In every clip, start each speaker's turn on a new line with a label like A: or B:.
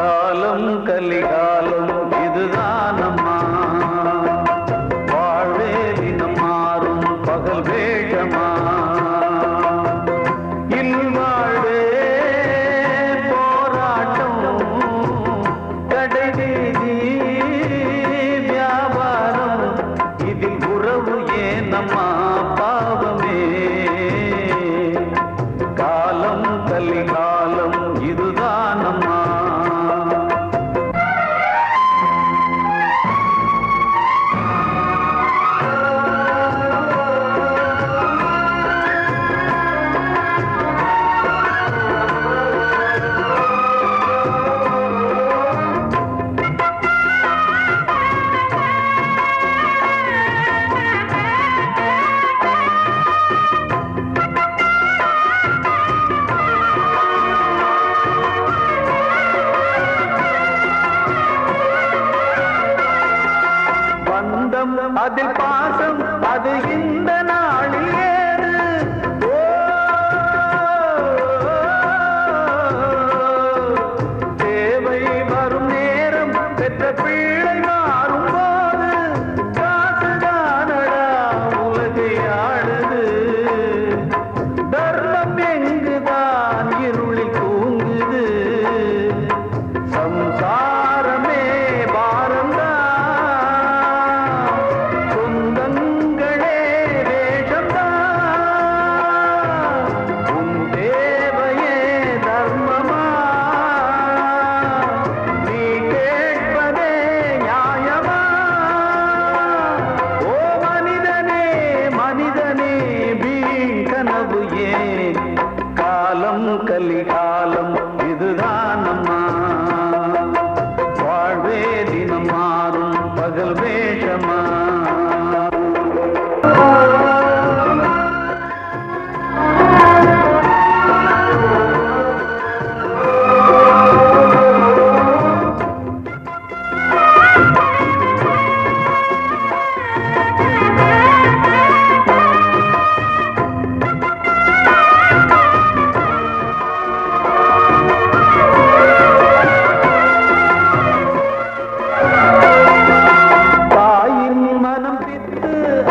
A: காலம் கலிகாலம் இதுதானம்மா, வாழ்வே தினம் மாறும் பகல் வேஷமா, இல்வாழ்வே போராட்டம் கடைவீதி வியாபாரம், இதில் உறவு ஏனம்மா பாவமே, காலம் கலிகாலம் இதுதானம்மா. அதில் பாசம் அது இந்த நாளில் ஏது, தேவை வரும் நேரம் பெற்ற பிள்ளை மாறும் போது, காசுதானடா உலகை ஆடுது, தர்மம் எங்குதான் இருளில் தூங்குது, சம்சாரமே பாரந்தா, கலிகாலம் இதுதானம்மா, வாழ்வே தினம் மாறும் பகல் வேஷமா.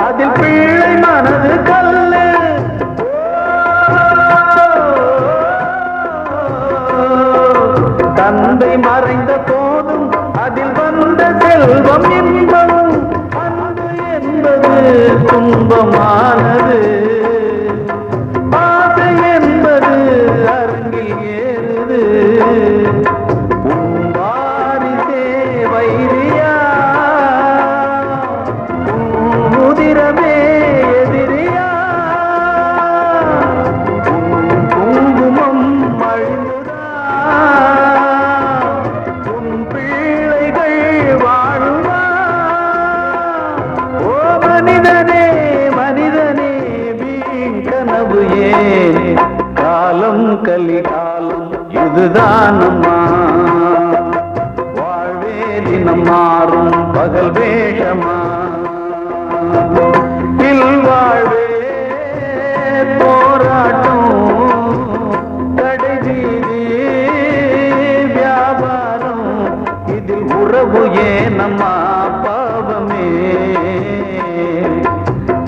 A: அதில் பிள்ளை மனது கல்லு, தந்தை மறைந்த போதும் அதில் வந்த செல்வம் இன்பம், அன்பு என்பது துன்பமானது, ஆசை என்பது அரங்கில் ஏறுது, வாரிசே வைரியா உதிரமே எதிரியா, குங்குமம் அழிந்துதா, உன் பிள்ளைகள் வாழுமா, ஓ மனிதனே மனிதனே வீண் கனவு ஏன், காலம் கலிகாலம் இதுதானம்மா, வாழ்வே தினம் மாறும் பகல் வேஷமா, இல்வாழ்வே போராட்டம் கடைவீதி வியாபாரம், இதில் உறவு ஏனம்மா பாவமே,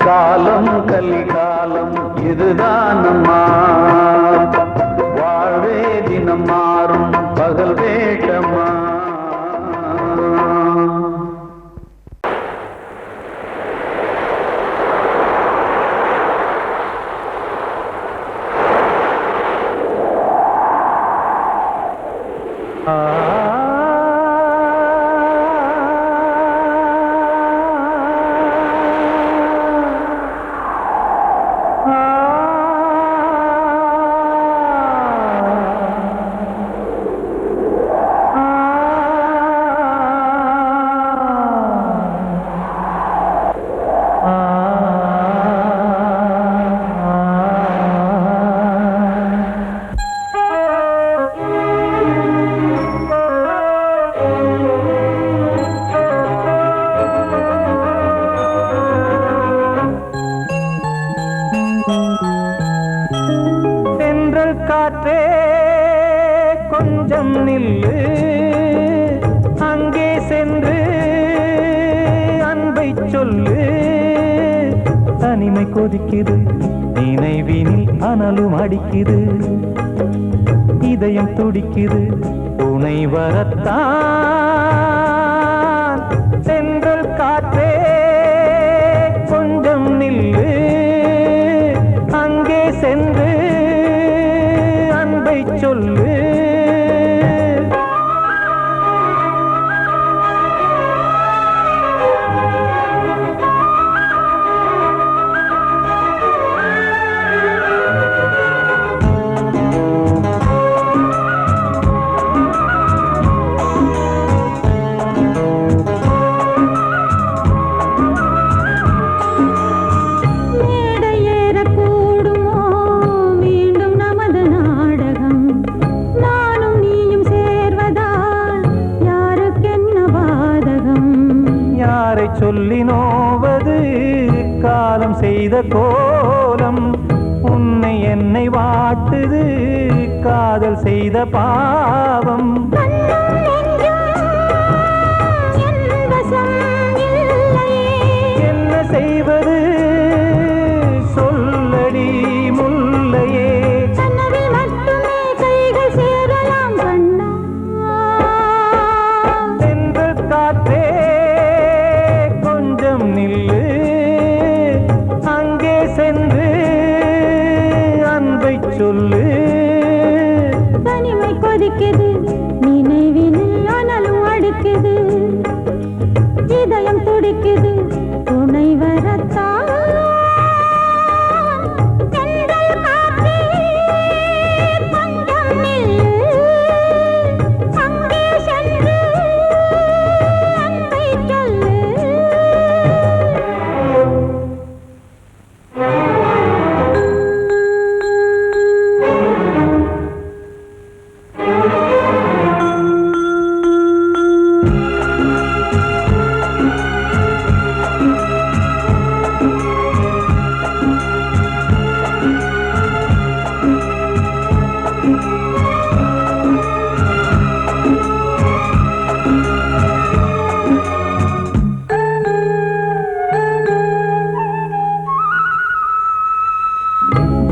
A: காலம் கலிகாலம் இதுதானம்மா, வாழ்வே தினம் மாறும் பகல் வேஷமா. கொஞ்சம் நில்லு அங்கே சென்று அன்பை சொல்லு தனிமை கொதிக்குது நினைவினில் அனலும் அடிக்குது இதயம் துடிக்குது துணை வரத்தான் சென்றல் காற்றே கொஞ்சம் நில்லு அங்கே சென்று அன்பை சொல்லு சொல்லி நோவது காலம் செய்த கோலம் உன்னை என்னை வாட்டுது காதல் செய்த பாவம் என்ன செய்வது சொல்லடி முல்லையே சென்றல் காற்றே நில்லு அங்கே சென்று அன்பை சொல்லு
B: தனிமை கொதிக்குது நினைவினில் அனலும் அடிக்குது இதயம் துடிக்குது துணை வரத்தான்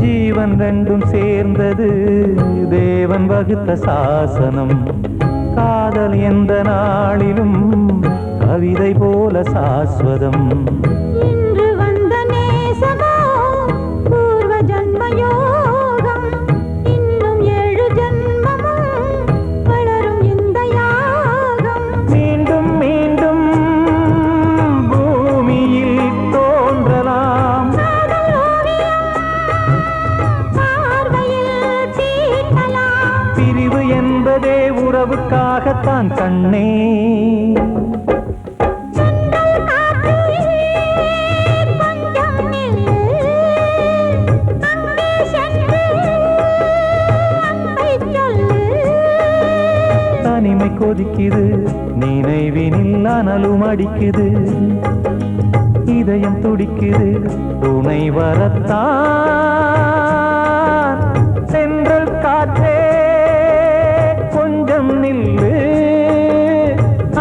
B: ஜீவன் ரெண்டும் சேர்ந்தது தேவன் வகுத்த சாசனம் காதல் எந்த நாளிலும் கவிதை போல சாஸ்வதம் இன்று வந்த நேசமோ பூர்வ ஜன்மயோகம் இன்னும் 7 ஜன்மமும் வளரும் இந்த யாகம் மீண்டும் மீண்டும் பூமியில் தோன்றலாம் பிரிவு என்பதே உறவுக்காகத்தான் கண்ணே தனிமை கொதிக்குது நினைவினில் அனலும் அடிக்குது இதயம் துடிக்குது துணை வரத்தான் சென்றல் காற்றே கொஞ்சம் நில்லு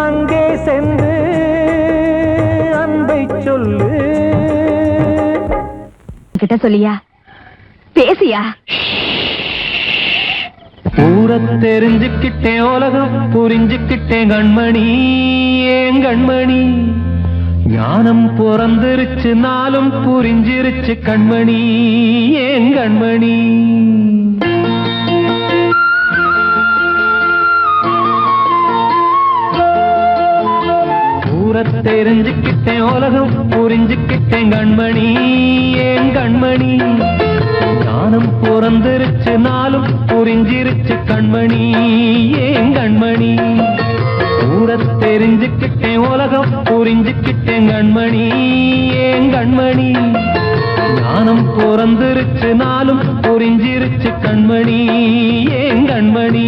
B: அங்கே சென்று அன்பை சொல்லு கிட்ட சொல்லியா பேசியா
A: ஊர தெரிஞ்சுக்கிட்டேன் உலகம் புரிஞ்சுக்கிட்டேன் கண்மணி ஏன் கண்மணி ஞானம் பிறந்திருச்சு நாளும் புரிஞ்சிருச்சு கண்மணி ஏன் கண்மணி ஊர தெரிஞ்சுக்கிட்டேன் உலகம் புரிஞ்சுக்கிட்டேன் கண்மணி ஏன் கண்மணி ஞானம் பிறந்திருச்சு நாளும் புரிஞ்சிருச்சு கண்மணி ஏன் கண்மணி ஊர தெரிஞ்சுக்கிட்டேன் உலகம் புரிஞ்சுக்கிட்டேன் கண்மணி ஏன் கண்மணி ஞானம் பிறந்திருச்சு நாளும் புரிஞ்சிருச்சு கண்மணி ஏன் கண்மணி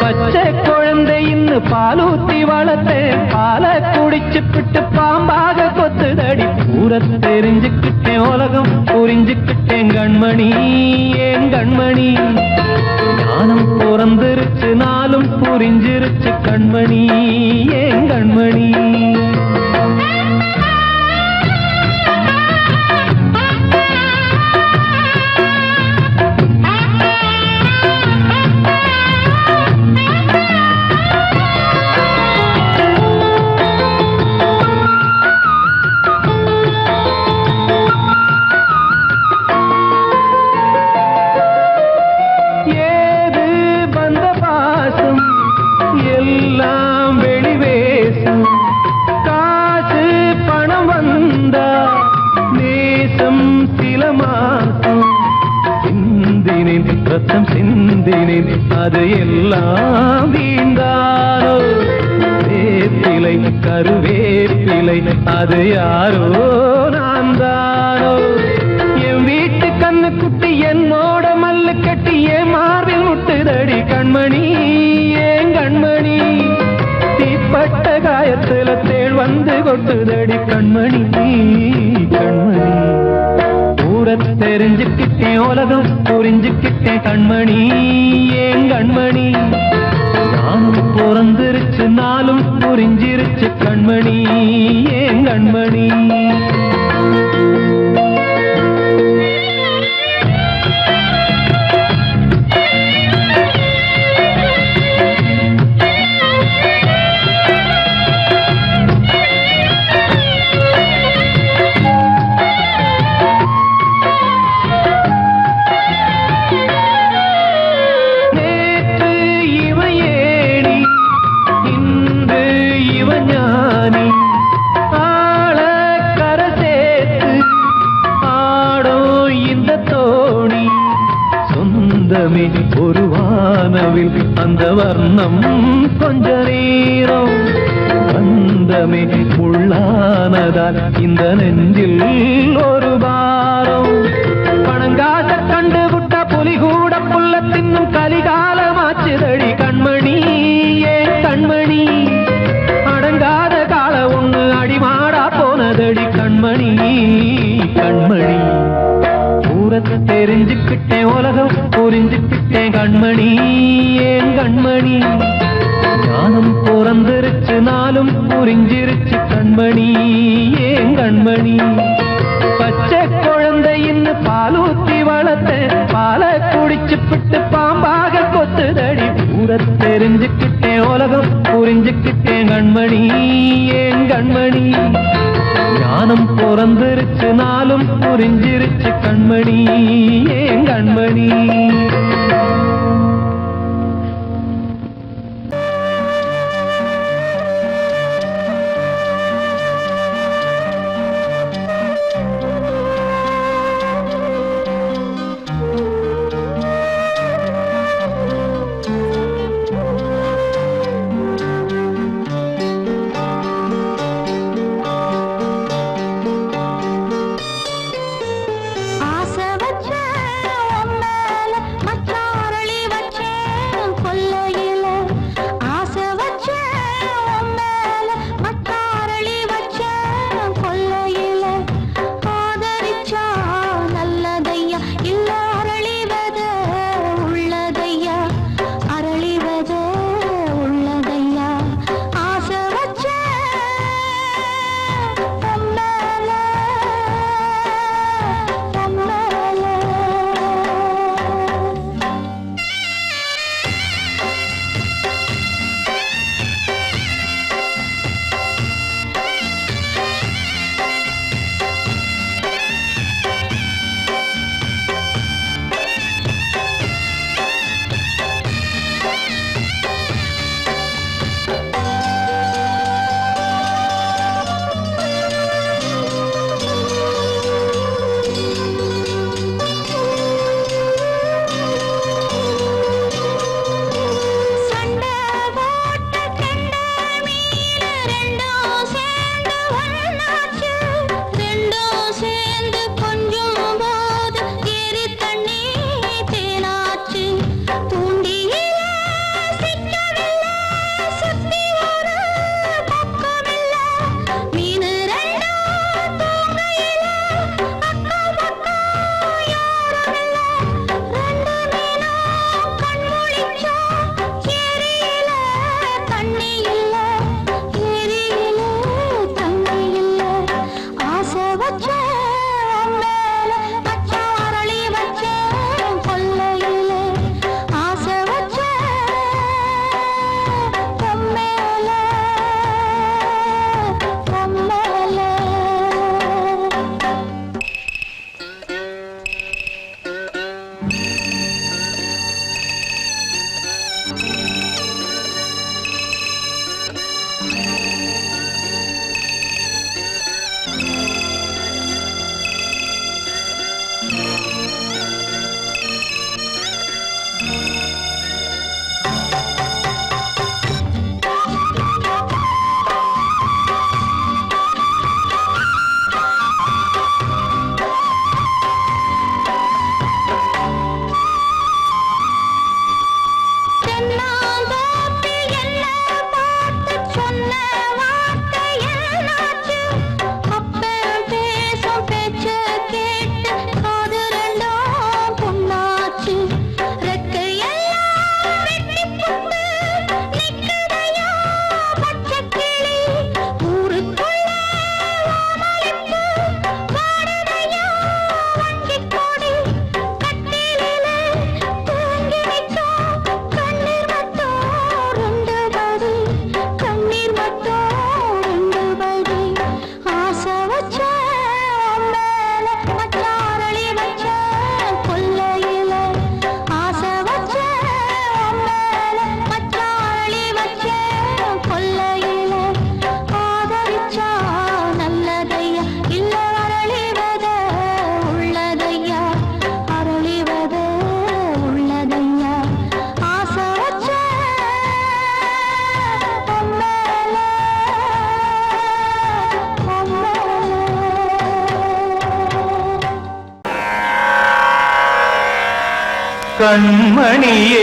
A: பச்சை குழந்தை இன்னு பாலூத்தி வளர்த்தேன் பாலை குடிச்சு பிட்டு பாம்பாக கொத்துதடி ஊர தெரிஞ்சுக்கிட்டேன் உலகம் புரிஞ்சுக்கிட்டேன் கண்மணி ஏன் கண்மணி ஞானம் பிறந்திருச்சு நாளும் புரிஞ்சிருச்சு கண்மணி ஏன் கண்மணி எல்லாம் வெளிவேசம் காசு பணம் வந்தா நேசம் சில மாசம் சிந்தினேன் ரத்தம் சிந்தினேன் அது எல்லாம் வீண்டாரோ வேப்பிலை கருவேப்பிலை அது யாரோ நான் தானோ என் வீட்டு கண்ணு குட்டி என்னோட மல்லு கட்டி என் மார்பில் முட்டுதடி கண்மணி ஏன் கண்மணி தீப்பட்ட காயத்துல தேள் வந்து கொட்டுதடி கண்மணி கண்மணி ஊர தெரிஞ்சுக்கிட்டேன் உலகம் புரிஞ்சுக்கிட்டேன் கண்மணி ஏன் கண்மணி நானும் பிறந்திருச்சு நாளும் புரிஞ்சிருச்சு கண்மணி ஏன் கண்மணி ஒரு வானவில் அந்த வர்ணம் கொஞ்ச நேரம் வந்தமே உள்ளானதால் இந்த நெஞ்சில் ஒரு பாரம் பணங்காச கண்டு விட்ட புலி கூட புல்ல தின்னும் கலிகாலமாச்சுதடி கண்மணி ஏன் கண்மணி அடங்காத கால ஒண்ணு அடிமாடா போனதடி கண்மணி கண்மணி தெரிஞ்சுக்கிட்டேன் உலகம் புரிஞ்சுக்கிட்டேன் கண்மணி ஏன் கண்மணி ஞானம் பிறந்திருச்சு நாளும் புரிஞ்சிருச்சு கண்மணி ஏன் கண்மணி பச்சை குழந்தை இன்னும் பாலூத்தி வளர்த்த பாலை குடிச்சு பிட்டு பாம்பாக கொத்துதடி ஊர தெரிஞ்சுக்கிட்டேன் உலகம் புரிஞ்சுக்கிட்டேன் கண்மணி ஏன் கண்மணி ஞானம் பிறந்திருச்சு நாளும் புரிஞ்சிருச்சு கண்மணி ஏன் கண்மணி
C: ஆசை வச்ச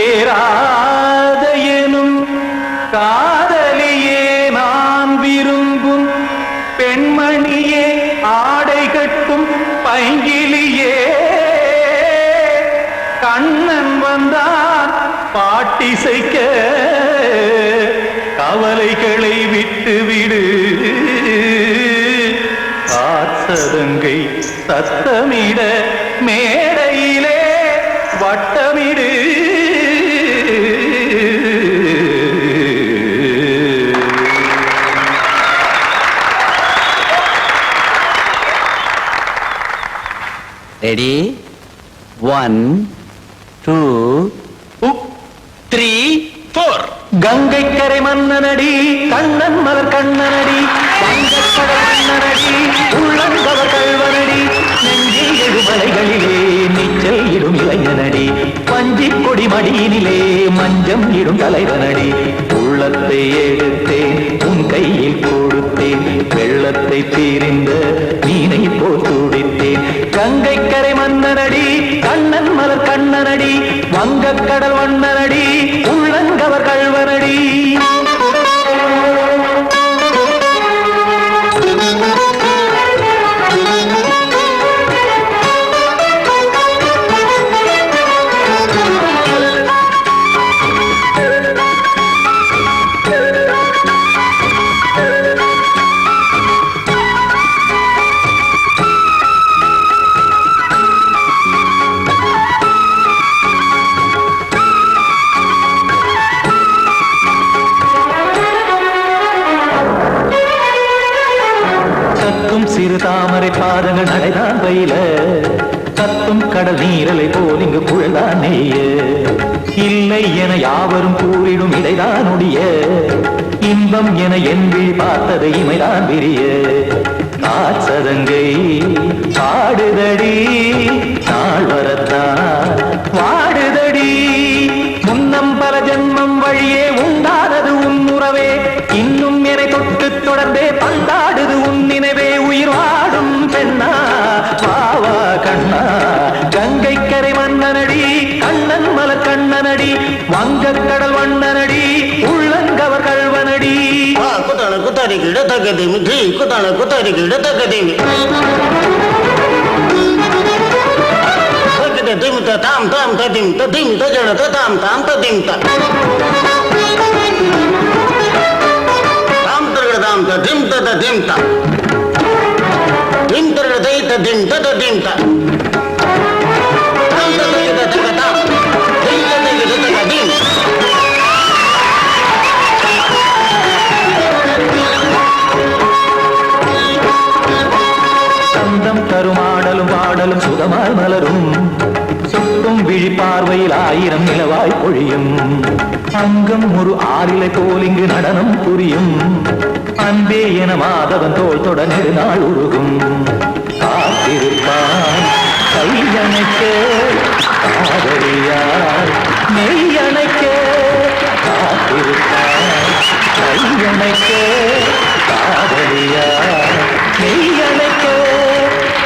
A: கண்மணியேராத எனும் காதலியே நான் விரும்பும் பெண்மணியே ஆடை கட்டும் பைங்கிலியே கண்ணன் வந்தான் பாட்டிசைக்க கவலைகளை விட்டுவிடு காசதங்கை சத்தமிட மேடையிலே வட்டமிடு
C: ரெடி 1 2 3 4
A: கங்கை கரை மன்னனடி கண்ணன் மலர் கண்ணனடி வங்கக்கடல் மன்னனடி உள்ளங்கவர் கல்வனடி நெஞ்சில் எழுமலைகளிலே நீச்சல் இடும் இளைஞனடி பஞ்சி கொடி மடியினிலே மஞ்சம் இடும் தலைவனடி உள்ளத்தை எடுத்தேன் உன் கையில் கொடுத்தேன் வெள்ளத்தை தீரிந்த மீனை போல் துடித்தேன் கங்கை கரை மன்னனடி கண்ணன் மலர் கண்ணனடி வங்கக்கடல் வண்ணனடி உள்ளங்கவர் கல்வனடி சிறு தாமரை பாதங்கள் நடைதான் பயில கத்தும் கடல் நீரலை போல் இங்கு புழல்தான் நெய்ய இல்லை என யாவரும் கூறிடும் இடைதான் உடைய இன்பம் என என் விழி பார்த்தது இமைதான் விரிய காசதங்கை பாடுதடி நாள் வரத்தான் வாடுதடி முன்னம் பல ஜென்மம் வழியே உண்டானது உன் உறவே இன்னும் என்னை தொட்டு தொடர்ந்தே பந்தாடுது உன் நினைவே உயிர் வாடும் பெண்ணா பாவா கண்ணா கங்கை கரை மன்னனடி கண்ணன் மலர் கண்ணனடி வங்கக்கடல் வண்ணனடி உள்ளங்கவர் கல்வனடி
D: குத்தான குத்தாரி கிட தகதிமி தி குத்தான குத்தாரி கிட தகதிமி தகத திம் த தாம் தாம் ததிம் ததிம் தஜன த தாம் தாம் ததிம் த தாம் தரகட தாம் த திம் த ததிம் த திம் தரகட தை த திம் த ததிம் த தாம் த தகத தகதாம் திம் த தகத தகதிம்
A: சந்தம் கருமாடலும் பாடலும் சுகமாய் மலரும் சொட்டும் விழி பார்வையில் ஆயிரம் நிலவாய் பொழியும் அங்கம் ஒரு ஆறிலை போல் இங்கு நடனம் புரியும் அன்பே என மாதவன் தோள் தொட நெடுநாள் உருகும் காத்திருப்பான் கையணைக்க காதலியார் மெய்யணைக்க காத்திருப்பார் கையணைக்க காதலியார் மெய்யணைக்க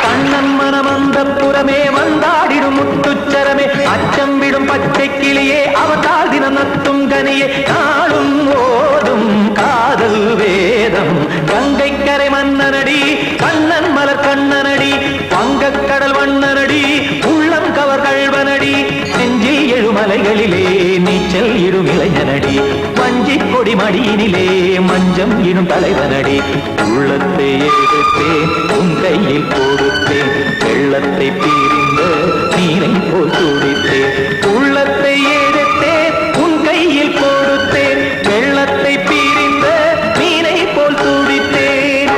A: கண்ணன் மனம் அந்த புறமே வந்தாடிடும் முத்துச்சரமே அச்சம் விடும் பச்சை கிளியே அவதால் தினம் நத்தும் கனியே நாளும் ஓதும் காதல் வேதம் கங்கை கரை மன்னனடி கண்ணன் மலர் கண்ணனடி வங்கக்கடல் வண்ணனடி உள்ளம் கவர் கழ்வனடி நெஞ்சில் எழுமலைகளிலே நீச்சல் இடும் இளைஞனடி வஞ்சி கொடி மடியினிலே மஞ்சம் இடும் தலைவனடி உள்ளத்தை எடுத்தேன் உன் கையில் கொடுத்தேன் வெள்ளத்தை பிரிந்த நீரை போல் துடித்தேன் உள்ளத்தை எடுத்தேன் உன் கையில் கொடுத்தேன் வெள்ளத்தை பிரிந்த நீரை போல் துடித்தேன்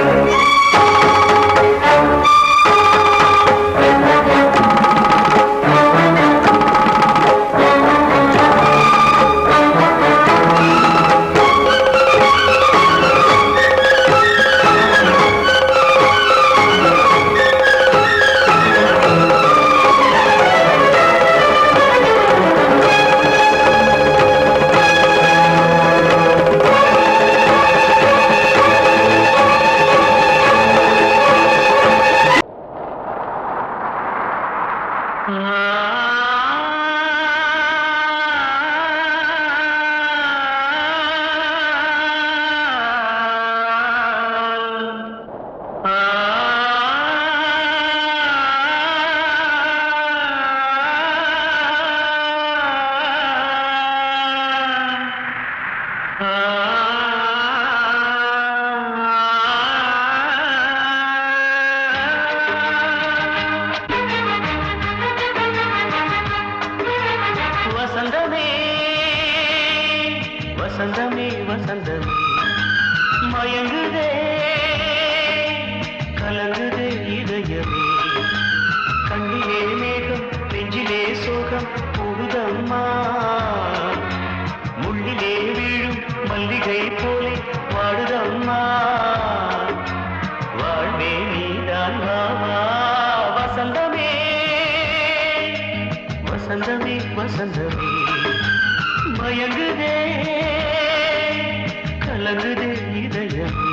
E: வசந்தமே வசந்தமே வசந்தமே மயங்குதே கலங்குதே இதயமே கண்ணிலே மேகம் நெஞ்சிலே சோகம் போகுதம்மா முள்ளிலே வீழும் மல்லிகை போலே வாடுதம்மா வாழ்வே நீதான் வாவா வசந்தமே வசந்தமே வசந்தமே மயங்குதே கலங்குதே இதயமே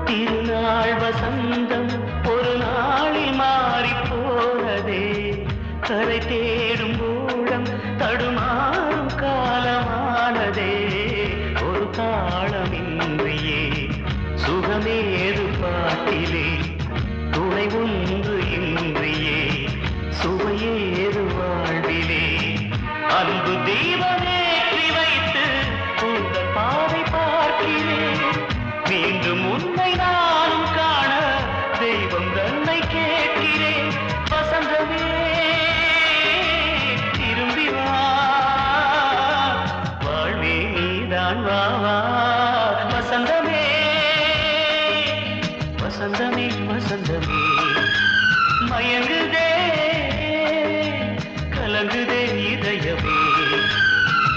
E: திருநாள் வசந்தம் ஒரு நாளில் மாறி போனதே கரை தேடும் ஊழம் தடுமாறும் காலமானதே ஒரு தாளமின்றியே சுகமேது பாட்டிலே துணை ஒன்று இன்றியே சுவையேது வாழ்விலே அன்பு தீபமேற்றி வைத்து உங்கள் பாதை பார்க்கிறேன் மீண்டும் உன்னை நானும் காண தெய்வம் தன்னை கேட்கிறேன் வசந்தமே திரும்பி வா வாழ்வே நீதான் வா வா வசந்தமே வசந்தமே வசந்தமே மயங்குதே கலங்குதே இதயமே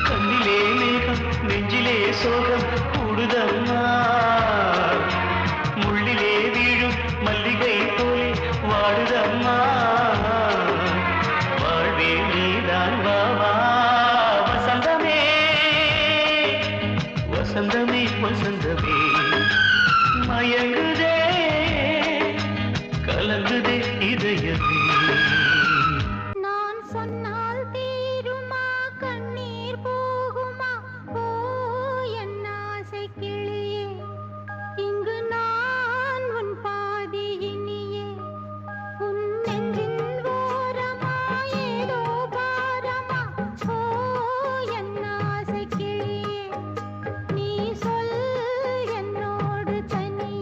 E: கண்ணிலே மேகம் நெஞ்சிலே சோகம் கூடுதம்மா முள்ளிலே வீழும் மல்லிகை போலே வாடுதம்மா வாழ்வே நீதான் வா வா வசந்தமே வசந்தமே வசந்தமே மயங்குதே கலங்குதே இதயமே
F: நான் சொன்னால் தீருமா கண்ணீர் போகுமா ஓ என் ஆசை கிளியே இங்கு நான் உன் பாதி இனியே உன் நெஞ்சின் ஓரமா ஏதோ பாரமா ஓ என் ஆசை கிளியே நீ சொல் என்னோடு தனியே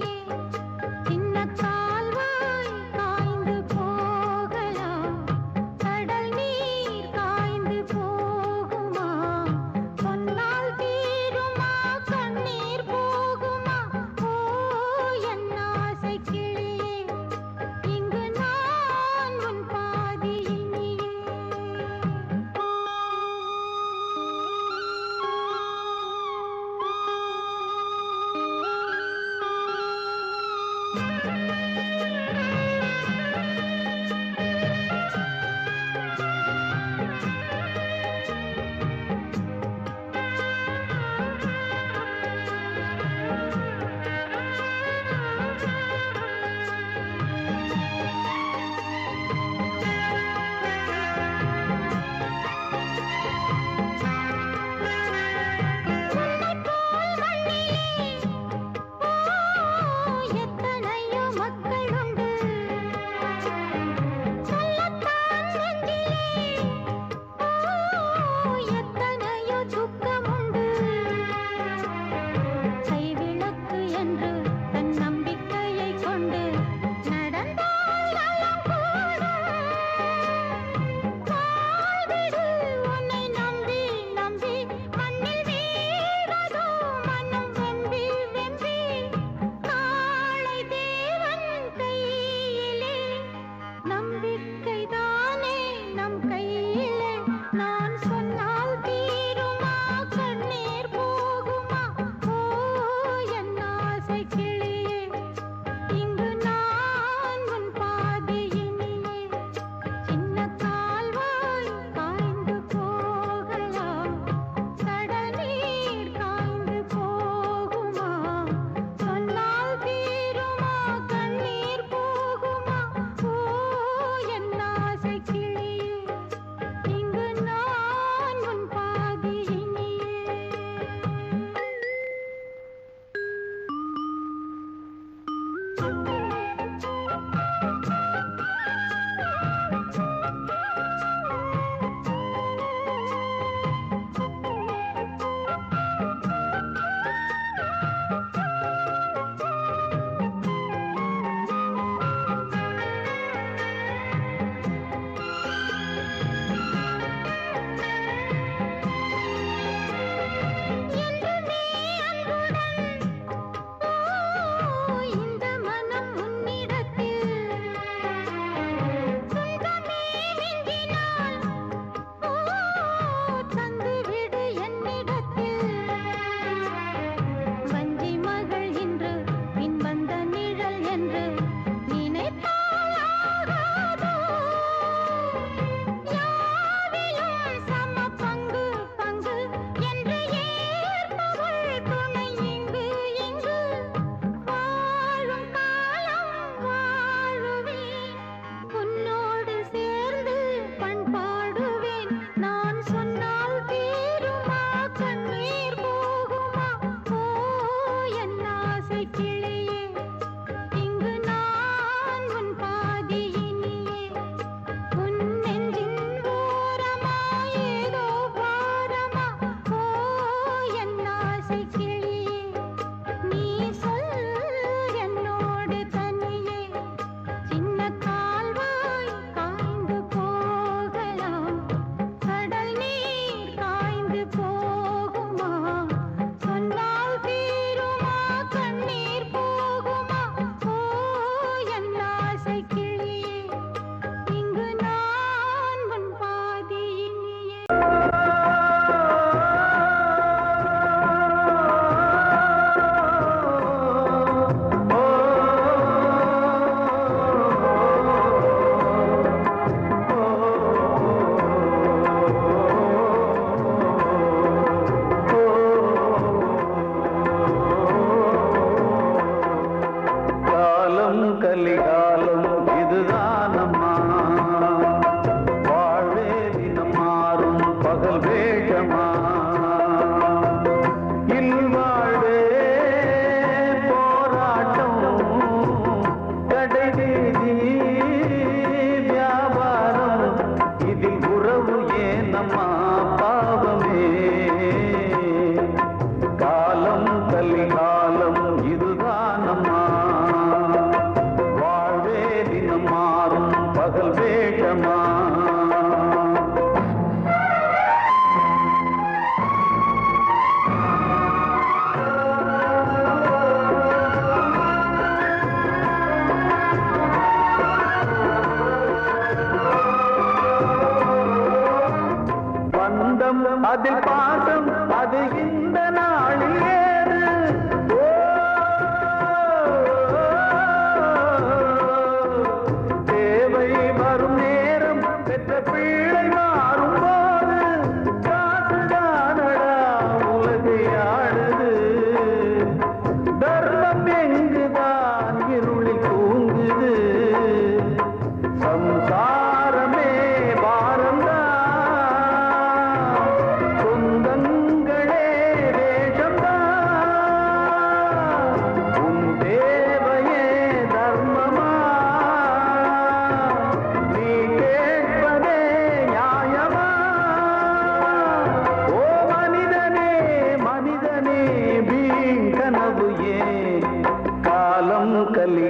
A: அதில் பாசம் அது இந்த நாளில் ஏது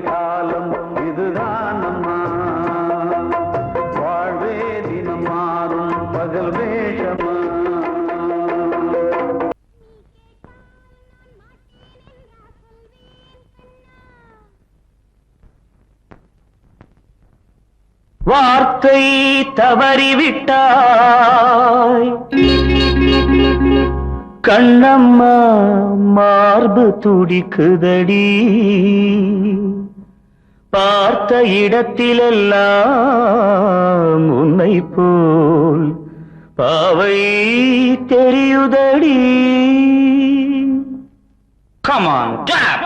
A: காலம் இதுதான் அம்மா வாழ்வே தினம் மாறும் பகல் வேஷமா வார்த்தை தவறிவிட்டாய் கண்ணம்மா மார்பு துடிக்குதடி பார்த்த இடத்திலெல்லாம் உன்னை போல் பாவை தெரியுதடி
C: Come on, clap!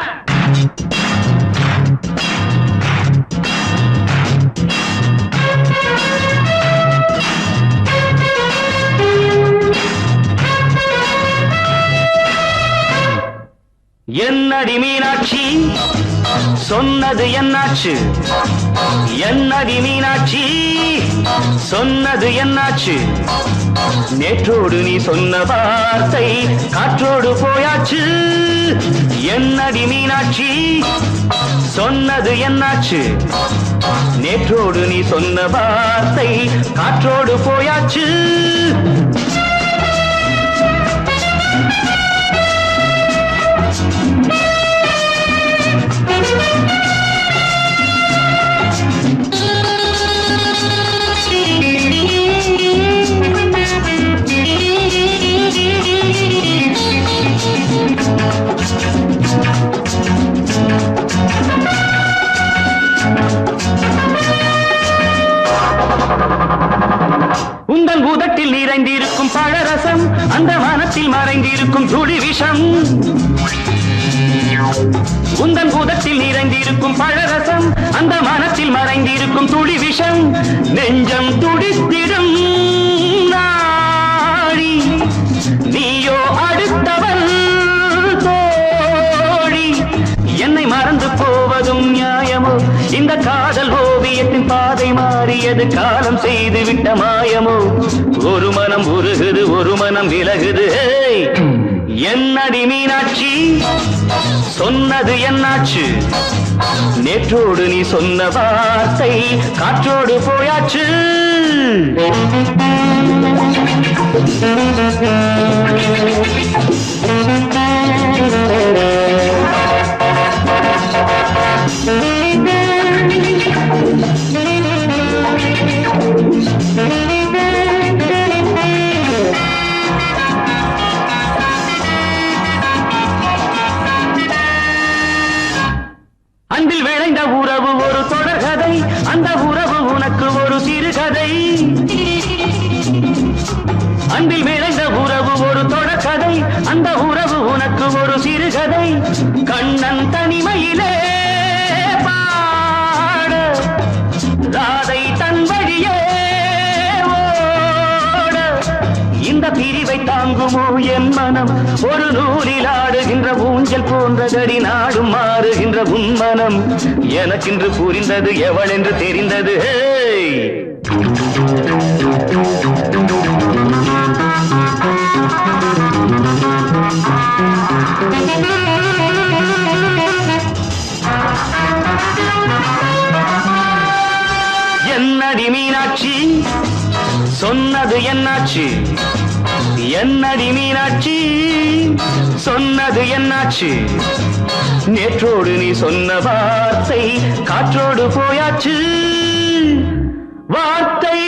A: என்னடி மீனாட்சி சொன்னது என்னாச்சு என்னடி மீனாட்சி சொன்னது என்னாச்சு நேற்றோடு நீ சொன்ன வார்த்தை காற்றோடு போயாச்சு என்னடி மீனாட்சி சொன்னது என்னாச்சு நேற்றோடு நீ சொன்ன வார்த்தை காற்றோடு போயாச்சு உந்தன் உதட்டில் நிறைந்திருக்கும் பழரசம் அந்த மனத்தில் மறைந்திருக்கும் துளி விஷம் உந்தன் உதட்டில் நிறைந்திருக்கும் பழரசம் அந்த மனத்தில் மறைந்திருக்கும் துளி விஷம் நெஞ்சம் துடித்திடும் நாடி நீயோ அடுத்தவன் தோழி என்னை மறந்து போவதும் நியாயமோ இந்த காதல் ஓவியத்தின் பாதை மாறியது காலம் செய்து விட்ட மாயமோ ஒரு மனம் உருகுது ஒரு மனம் விலகுது என்னடி மீனாட்சி சொன்னது என்னாச்சு நேற்றோடு நீ சொன்ன வார்த்தை காற்றோடு போயாச்சு அன்பில் விளைந்த உறவு ஒரு தொடர்கதை அந்த உறவு உனக்கு ஒரு சிறுகதை அன்பில் விளைந்த உறவு ஒரு தொடர்கதை அந்த உறவு உனக்கு ஒரு சிறுகதை கண்ணன் தனிமையிலே பாட ராதை தன் வழியே ஓட இந்த பிரிவை தாங்குமோ என் மனம் ஒரு நூலில் ஆடுகின்ற ஊஞ்சல் போன்றதடி நாடும் மாறுகின்ற உன்மனம் எனக்கென்று புரிந்தது எவள் என்று தெரிந்தது என்னடி மீனாட்சி சொன்னது என்னாச்சு என்னடி மீனாட்சி சொன்னது என்னாச்சு நேற்றோடு நீ சொன்ன வார்த்தை காற்றோடு போயாச்சு வார்த்தை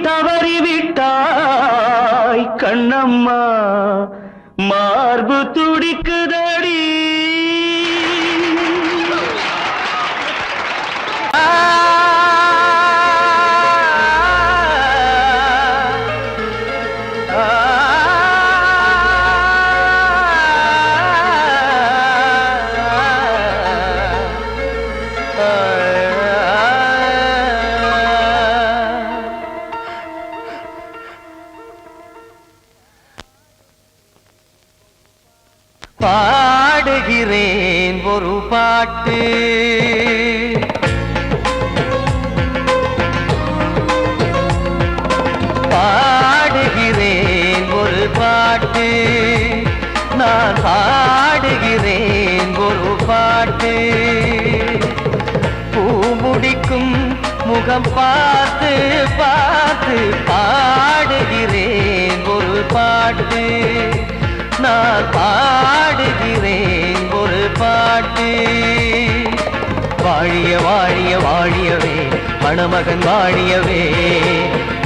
A: தவறிவிட்டாய் கண்ணம்மா மார்பு துடிக்குதடி பாடுகிறேன் ஒரு பாட்டு பாடுகிறேன் ஒரு பாட்டு நான் பாடுகிறேன் ஒரு பாட்டு
G: முகம் பார்த்து பார்த்து பாடுகிறேன் ஒரு பாட்டு, நான் பாடுகிறேன் ஒரு பாட்டு. வாழிய வாழிய வாழியவே மணமகன் வாழியவே,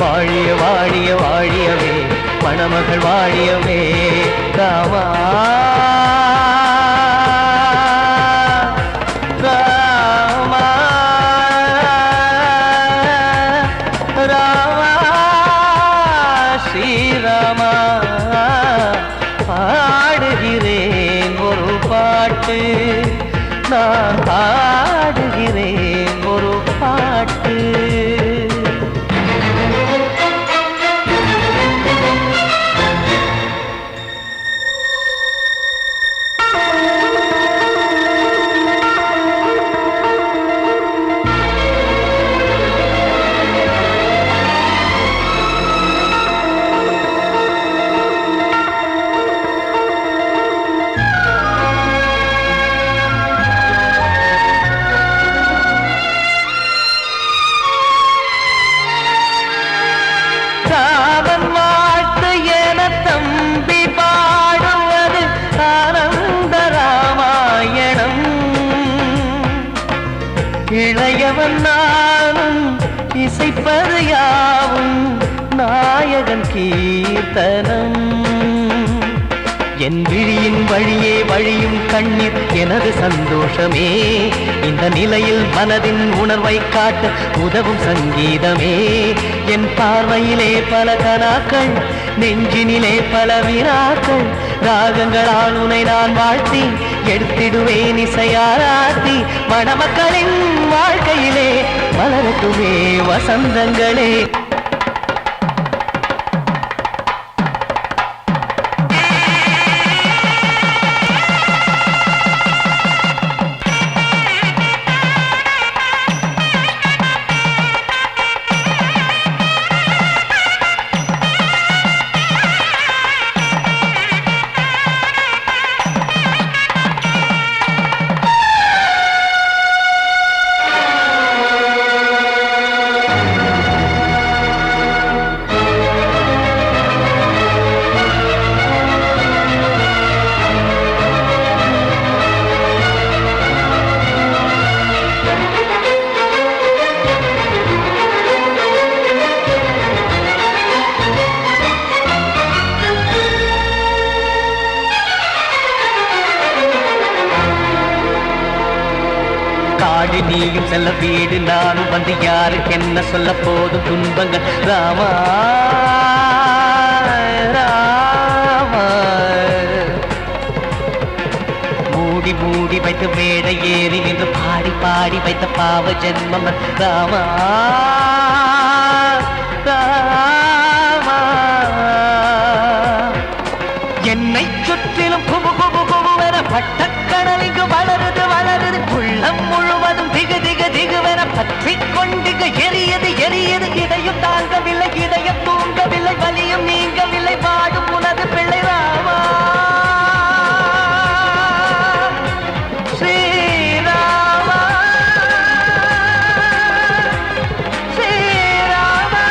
G: வாழிய வாழிய வாழியவே மணமகள் வாழியவே. ராமா ராமா ராமா ஸ்ரீராமா, பாடுகிறேன் ஒரு பாட்டு, நான் பாடுகிறேன் ஒரு பாட்டு. ராமன் வாழ்த்து என தம்பி பாடுவது ஆனந்த ராமாயணம். இளையவன் நானும் இசைப்பது யாவும் நாயகன் கீர்த்தனம். என் விழியின் வழியே வழியும் கண்ணீர் எனது சந்தோஷமே, இந்த நிலையில் மனதின் உணர்வை காட்ட உதவும் சங்கீதமே. என் பார்வையிலே பல கனாக்கள், நெஞ்சினிலே பல வினாக்கள், ராகங்களால் உனை நான் வாழ்த்தி எடுத்திடுவேன் இசையாராத்தி. மணமக்களின் வாழ்க்கையிலே மலரட்டுமே வசந்தங்களே. காடு நீயும் செல்ல வீடு நானும் வந்து யாருக்கு என்ன சொல்ல போதும் துன்பங்கள். ராமா ராமா மூடி மூடி வைத்து மேடை ஏறி நின்று பாடி பாடி வைத்த பாவ ஜென்மம். ராமா ராமா என்னை சுற்றிலும் குபு குபு குபுவென பட்டக்கடல் இங்கு வளருது வளருது, உள்ளம் முழுவதும் திகு திகு திகுவென பற்றி கொண்டிக எரியது எரியது. இதையும் தாங்கவில்லை இதயம் தூங்கவில்லை, வலியும் நீங்கவில்லை, வாடும் உனது பிள்ளை ராமா ஸ்ரீராமா ஸ்ரீராமா.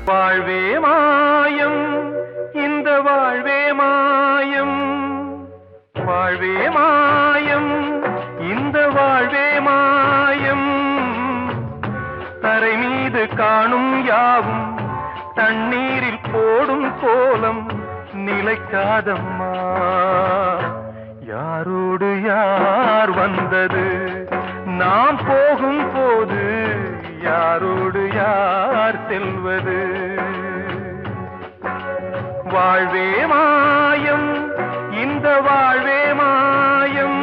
E: வாழ்வே மாயம், இந்த வாழ்வே மாயம், வாழ்வே மாயம், இந்த வாழ்வே மாயம். தரை மீது காணும் யாவும் தண்ணீரில் போடும் கோலம் நிலைக்காதம்மா. யாரோடு யார் வந்தது நாம் போகும் போது, யாரோடு யார் செல்வது. வாழ்வே மாயம், இந்த வாழ்வே மாயம்.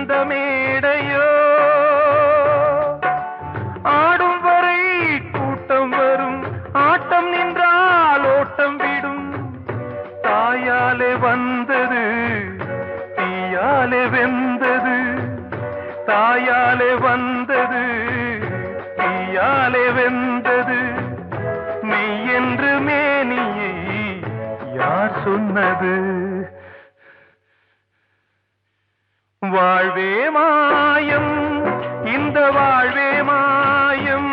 E: இந்த மேடையோ ஆடும் வரை கூட்டம் வரும் ஆட்டம் நின்றால் ஓட்டம் விடும் தாயாலே வந்தது தீயாலே வெந்தது தாயாலே வந்தது தீயாலே வெந்தது மெய் என்று மேனியை யார் சொன்னது வாழ்வே மாயம் இந்த வாழ்வே மாயம்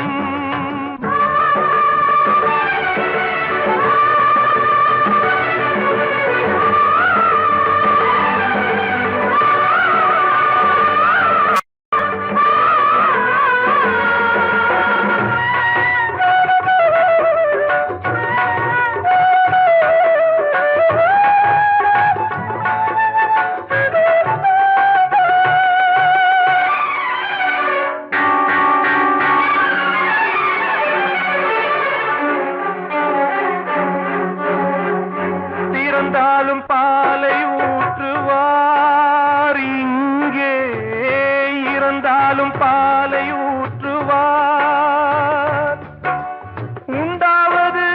E: இறந்தாலும் பாலை ஊற்றுவார் இங்கே இறந்தாலும் பாலை ஊற்றுவார் உண்டாவது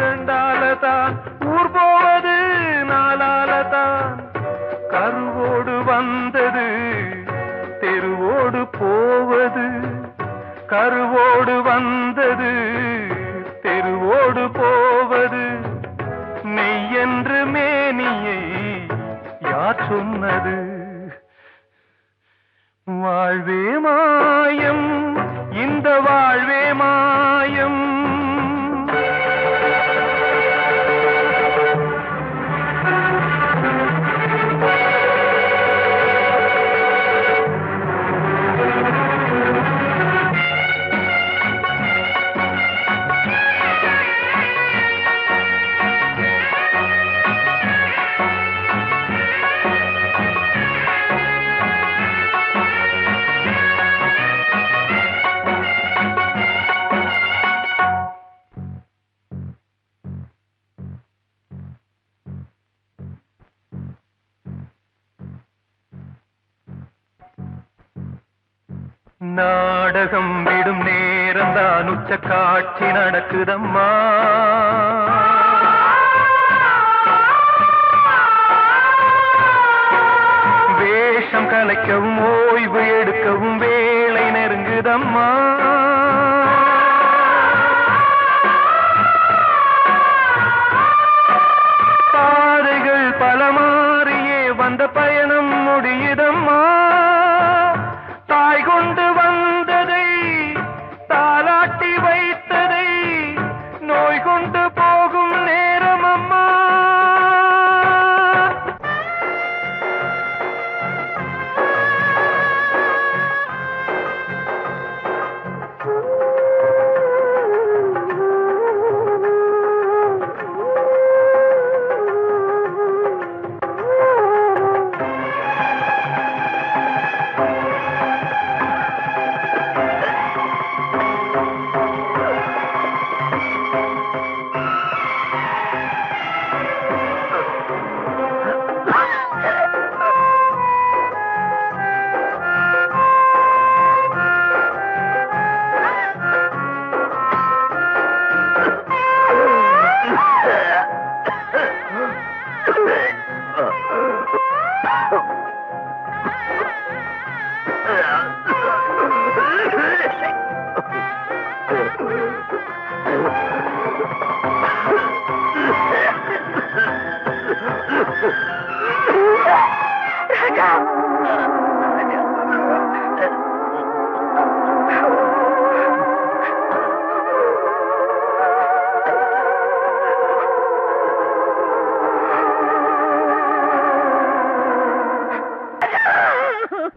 E: ரெண்டாலதான் ஊர் போவது நாலாலதான் கருவோடு வந்தது தெருவோடு போவது கருவோடு வந்தது தெருவோடு போவது மெய் என்று மேனியை யார் சொன்னது வாழ்வே மாயம் இந்த வாழ்வே மாயம் நாடகம் விடும் நேரம்தான் உச்ச காட்சி நடக்குதம்மா வேஷம் கலைக்கவும் ஓய்வு எடுக்கவும் வேளை நெருங்குதம்மா பாதைகள் பல மாறியே வந்த பயணம் முடியுதம்மா தாய் கொண்டு வந்ததை தாலாட்டி வைத்ததை நோய் கொண்டு போகும் நேரம் அம்மா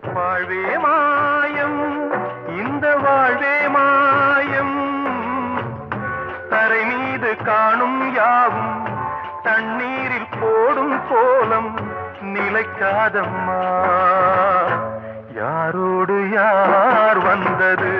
E: வாழ்வே மாயம் இந்த வாழ்வே மாயம் தரை மீது காணும் யாவும் தண்ணீரில் போடும் கோலம் நிலைக்காதம்மா யாரோடு யார் வந்தது